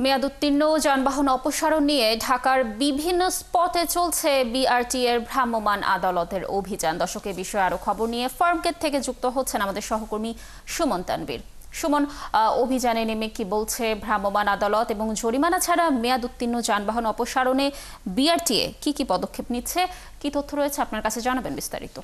মেয়াদোত্তীর্ণ যানবাহন অপসারণ নিয়ে ঢাকার বিভিন্ন স্পটে চলছে বিআরটি এর ভ্রাম্যমাণ আদালতের অভিযান। দর্শকের বিষয়ে আরো খবর নিয়ে ফার্মগেট থেকে যুক্ত হচ্ছেন আমাদের সহকর্মী সুমন তানবীর। সুমন, অভিযানে নেমে কি বলছে ভ্রাম্যমাণ আদালত এবং জরিমানা ছাড়া মেয়াদোত্তীর্ণ যানবাহন অপসারণে বিআরটিএ কি পদক্ষেপ নিচ্ছে, কি তথ্য রয়েছে আপনার কাছে জানাবেন বিস্তারিত।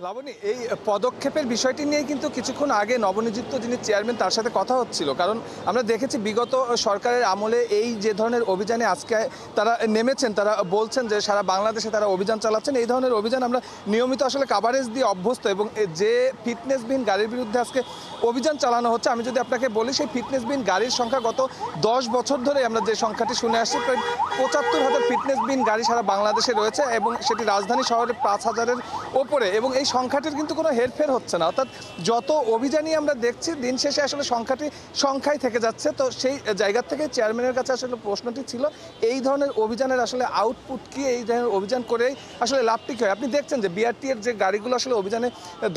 লাবণী, এই পদক্ষেপের বিষয়টি নিয়ে কিন্তু কিছুক্ষণ আগে নবনিযুক্ত যিনি চেয়ারম্যান তার সাথে কথা হচ্ছিল, কারণ আমরা দেখেছি বিগত সরকারের আমলে এই যে ধরনের অভিযানে আজকে তারা নেমেছেন, তারা বলছেন যে সারা বাংলাদেশে তারা অভিযান চালাচ্ছেন। এই ধরনের অভিযান আমরা নিয়মিত আসলে কাভারেজ দিয়ে অভ্যস্ত, এবং যে ফিটনেসবিহীন গাড়ির বিরুদ্ধে আজকে অভিযান চালানো হচ্ছে, আমি যদি আপনাকে বলি সেই ফিটনেসবিহীন গাড়ির সংখ্যা গত 10 বছর ধরে আমরা যে সংখ্যাটি শুনে আসছি, প্রায় 75,000 ফিটনেসবিহীন গাড়ি সারা বাংলাদেশে রয়েছে, এবং সেটি রাজধানী শহরে 5,000-এর ওপরে, এবং এই সংখ্যাটির কিন্তু কোনো হেরফের হচ্ছে না। অর্থাৎ যত অভিযানই আমরা দেখছি, দিন শেষে আসলে সংখ্যাটি সংখ্যাই থেকে যাচ্ছে। তো সেই জায়গা থেকে চেয়ারম্যানের কাছে আসলে প্রশ্নটি ছিল, এই ধরনের অভিযানের আসলে আউটপুট কি, এই ধরনের অভিযান করেই আসলে লাভটি কি হয়? আপনি দেখছেন যে বিআরটি এর যে গাড়িগুলো আসলে অভিযানে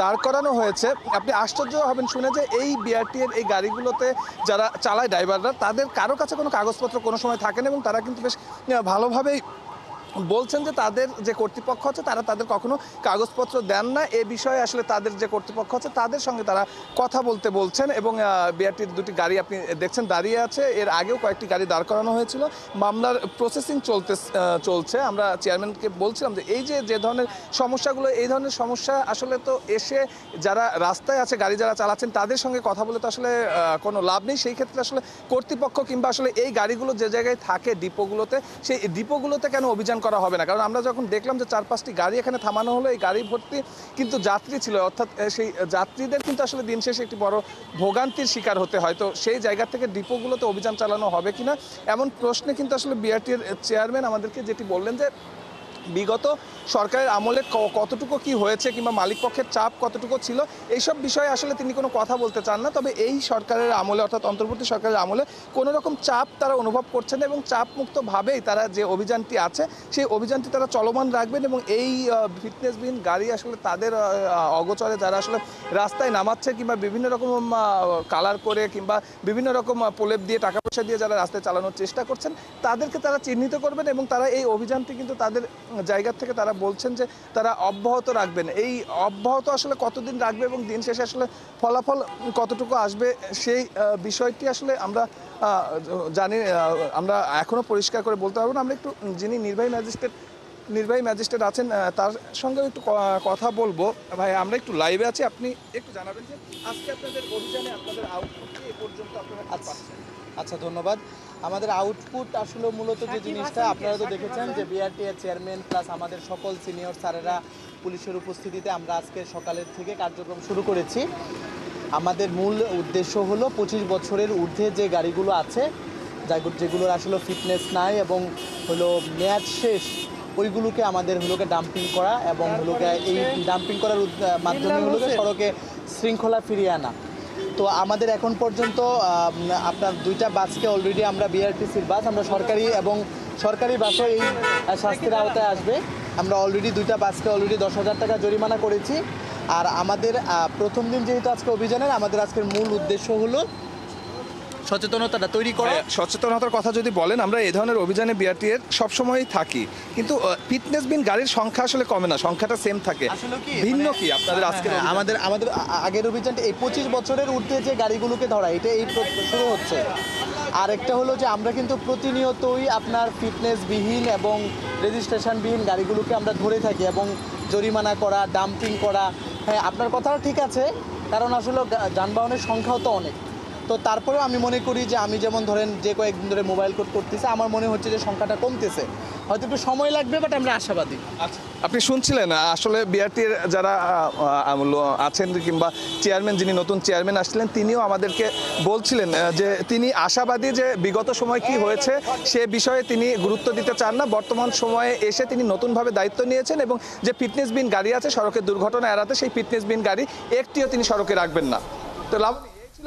দাঁড় করানো হয়েছে, আপনি আশ্চর্য হবেন শুনে যে এই বিআরটি এর এই গাড়িগুলোতে যারা চালায় ড্রাইভাররা, তাদের কারো কাছে কোনো কাগজপত্র কোনো সময় থাকে না, এবং তারা কিন্তু বেশ ভালোভাবেই বলছেন যে তাদের যে কর্তৃপক্ষ আছে তারা তাদের কখনো কাগজপত্র দেন না। এ বিষয়ে আসলে তাদের যে কর্তৃপক্ষ আছে তাদের সঙ্গে তারা কথা বলতে বলছেন, এবং বিআরটির দুটি গাড়ি আপনি দেখছেন দাঁড়িয়ে আছে। এর আগেও কয়েকটি গাড়ি দাঁড় করানো হয়েছিল, মামলার প্রসেসিং চলছে। আমরা চেয়ারম্যানকে বলছিলাম যে এই যে ধরনের সমস্যাগুলো, এই ধরনের সমস্যা আসলে তো এসে যারা রাস্তায় আছে, গাড়ি যারা চালাচ্ছেন, তাদের সঙ্গে কথা বলে তো আসলে কোনো লাভ নেই। সেই ক্ষেত্রে আসলে কর্তৃপক্ষ কিংবা আসলে এই গাড়িগুলো যে জায়গায় থাকে ডিপোগুলোতে, সেই ডিপোগুলোতে কেন অভিযান করা হবে না? কারণ আমরা যখন দেখলাম যে 4-5টি গাড়ি এখানে থামানো হলো, এই গাড়ি ভর্তি কিন্তু যাত্রী ছিল, অর্থাৎ সেই যাত্রীদের কিন্তু আসলে দিন শেষে একটি বড় ভোগান্তির শিকার হতে হয়। তো সেই জায়গা থেকে ডিপোগুলোতে অভিযান চালানো হবে কিনা এমন প্রশ্নে কিন্তু আসলে বিআরটির চেয়ারম্যান আমাদেরকে যেটি বললেন যে বিগত সরকারের আমলে কতটুকু কি হয়েছে কিংবা মালিকপক্ষের চাপ কতটুকু ছিল, এইসব বিষয়ে আসলে তিনি কোনো কথা বলতে চান না। তবে এই সরকারের আমলে, অর্থাৎ অন্তর্বর্তী সরকারের আমলে কোনো রকম চাপ তারা অনুভব করছেন না, এবং চাপমুক্তভাবেই তারা যে অভিযানটি আছে সেই অভিযানটি তারা চলমান রাখবেন। এবং এই ফিটনেসবিহীন গাড়ি আসলে তাদের অগোচরে যারা আসলে রাস্তায় নামাচ্ছে কিংবা বিভিন্ন রকম কালার করে কিংবা বিভিন্ন রকম প্রলেপ দিয়ে, টাকা পয়সা দিয়ে যারা রাস্তায় চালানোর চেষ্টা করছেন, তাদেরকে তারা চিহ্নিত করবেন, এবং তারা এই অভিযানটি কিন্তু তাদের জায়গা থেকে তারা বলছেন যে তারা অব্যাহত রাখবেন। এই অব্যাহত আসলে কতদিন রাখবে এবং দিন শেষে আসলে ফলাফল কতটুকু আসবে, সেই বিষয়টি আসলে আমরা জানি, আমরা এখনও পরিষ্কার করে বলতে পারবো না। আমরা একটু যিনি নির্বাহী ম্যাজিস্ট্রেট আছেন তার সঙ্গে একটু কথা বলবো। ভাই, আমরা একটু লাইভে আছি, আপনি একটু জানাবেন যে আজকে আপনাদের অভিযানে আপনাদের আউটপুট কি এ পর্যন্ত আপনারা পাচ্ছেন? আচ্ছা, ধন্যবাদ। আমাদের আউটপুট আসলে মূলত যে জিনিসটা আপনারা তো দেখেছেন যে বিআরটি এর চেয়ারম্যান প্লাস আমাদের সকল সিনিয়র স্যারেরা পুলিশের উপস্থিতিতে আমরা আজকে সকালের থেকে কার্যক্রম শুরু করেছি। আমাদের মূল উদ্দেশ্য হলো 25 বছরের ঊর্ধ্বে যে গাড়িগুলো আছে, যেগুলোর আসলে ফিটনেস নাই এবং হলো মেয়াদ শেষ, ওইগুলোকে আমাদের হলোকে ডাম্পিং করা, এবং হলোকে এই ডাম্পিং করার মাধ্যমে হলোকে সড়কে শৃঙ্খলা ফিরিয়ে আনা। তো আমাদের এখন পর্যন্ত আপনার 2টা বাসকে অলরেডি আমরা বিআরটিসির বাস, আমরা সরকারি বাসও এই শাস্তির আওতায় আসবে। আমরা অলরেডি 2টা বাসকে অলরেডি 10,000 টাকা জরিমানা করেছি। আর আমাদের প্রথম দিন যেহেতু আজকে অভিযানের, আমাদের আজকের মূল উদ্দেশ্য হলো সচেতনতাটা তৈরি করা। সচেতনতার কথা যদি বলেন, আমরা এই ধরনের অভিযানে বিআরটি এর সবসময়ই থাকি, কিন্তু ফিটনেসবিহীন গাড়ির সংখ্যা আসলে কমে না, সংখ্যাটা সেম থাকে। ভিন্ন কি আপনাদের আজকে? আমাদের আগের অভিযানটা এই 25 বছরের ঊর্ধ্বে যে গাড়িগুলোকে ধরা, এটা এই শুরু হচ্ছে। আর একটা হলো যে আমরা কিন্তু প্রতিনিয়তই আপনার ফিটনেসবিহীন এবং রেজিস্ট্রেশনবিহীন গাড়িগুলোকে আমরা ধরে থাকি, এবং জরিমানা করা, ডাম্পিং করা। হ্যাঁ, আপনার কথাটা ঠিক আছে, কারণ আসলে যানবাহনের সংখ্যাও তো অনেক। তো তারপরেও আমি মনে করি যে আমি যেমন ধরেন যে কয়েকদিন ধরে মোবাইল কোড করতেছে, আমার মনে হচ্ছে যে সংখ্যাটা কমতেছে, হয়তো একটু সময় লাগবে, বাট আমরা আশাবাদী। আচ্ছা, আপনি শুনছিলেন আসলে বিআরটির যারা আছেন কিংবা চেয়ারম্যান, যিনি নতুন চেয়ারম্যান আসছিলেন, তিনিও আমাদেরকে বলছিলেন যে তিনি আশাবাদী যে বিগত সময় কি হয়েছে সে বিষয়ে তিনি গুরুত্ব দিতে চান না। বর্তমান সময়ে এসে তিনি নতুনভাবে দায়িত্ব নিয়েছেন, এবং যে ফিটনেসবিহীন গাড়ি আছে সড়কের দুর্ঘটনা এড়াতে, সেই ফিটনেসবিহীন গাড়ি একটিও তিনি সড়কে রাখবেন না। তো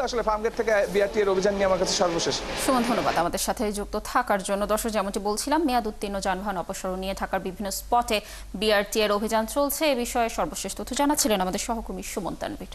আসলে ফার্মগেট থেকে বিআরটি এর অভিযান নিয়ে আমার কাছে সর্বশেষ। সুমন, ধন্যবাদ আমাদের সাথে যুক্ত থাকার জন্য। দর্শক, যেমনটি বলছিলাম, মেয়াদ উত্তীর্ণ যানবাহন অপসারণ নিয়ে ঢাকার বিভিন্ন স্পটে বিআরটি এর অভিযান চলছে। এ বিষয়ে সর্বশেষ তথ্য জানাচ্ছিলেন আমাদের সহকর্মী সুমন তানবীর।